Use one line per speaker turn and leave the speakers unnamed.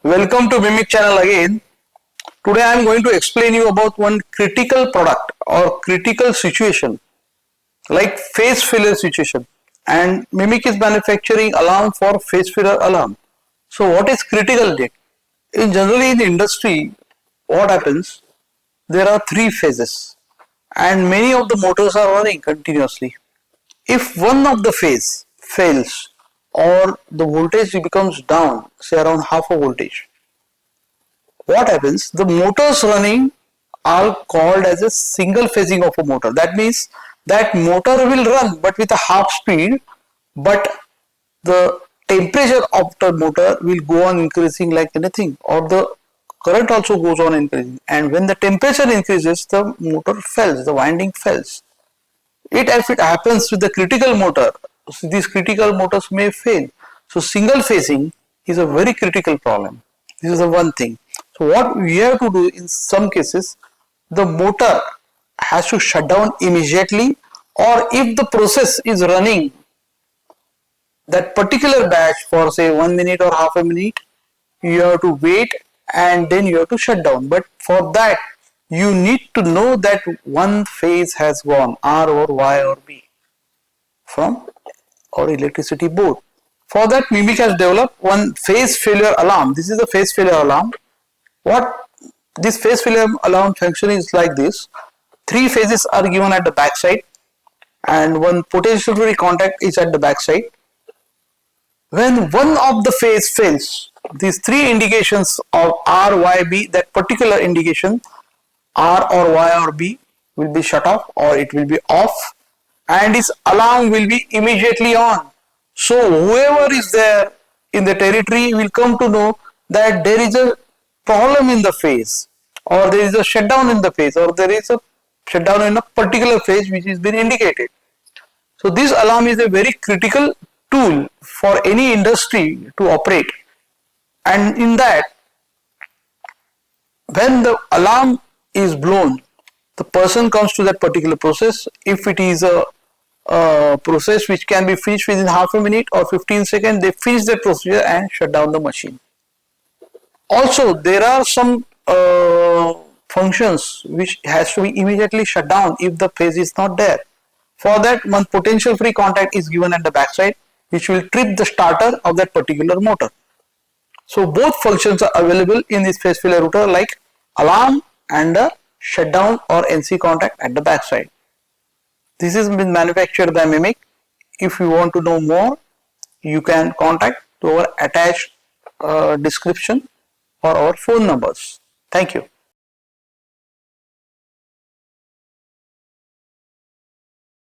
Welcome to Mimic channel again. Today I am going to explain you about one critical product or critical situation like phase failure situation, and Mimic is manufacturing alarm for phase failure alarm. So what is critical date? Generally in the industry, what happens? There are three phases and many of the motors are running continuously. If one of the phase fails or the voltage becomes down, say around half a voltage, what happens? The motors running are called as a single phasing of a motor. That means that motor will run but with a half speed, but the temperature of the motor will go on increasing like anything, or the current also goes on increasing, and when the temperature increases the motor fails, the winding fails. If it happens with the critical motor, so these critical motors may fail. So single phasing is a very critical problem. This is the one thing. So what we have to do in some cases, the motor has to shut down immediately, or if the process is running that particular batch for say 1 minute or half a minute, you have to wait and then you have to shut down. But for that you need to know that one phase has gone, R or Y or B, from our electricity board. For that, Mimic has developed one phase failure alarm. This is the phase failure alarm. What this phase failure alarm function is like this: three phases are given at the back side and one potential contact is at the back side. When one of the phase fails, these three indications of R, Y, B, that particular indication R or Y or B will be shut off or it will be off, and this alarm will be immediately on. So whoever is there in the territory will come to know that there is a problem in the phase, or there is a shutdown in the phase, or there is a shutdown in a particular phase which has been indicated. So this alarm is a very critical tool for any industry to operate, and in that, when the alarm is blown, the person comes to that particular process. If it is a process which can be finished within half a minute or 15 seconds, they finish the procedure and shut down the machine. Also, there are some functions which has to be immediately shut down if the phase is not there. For that, one potential free contact is given at the backside, which will trip the starter of that particular motor. So both functions are available in this phase failure router, like alarm and a shutdown or NC contact at the backside. This has been manufactured by Mimic. If you want to know more, you can contact to our attached description or our phone numbers. Thank you.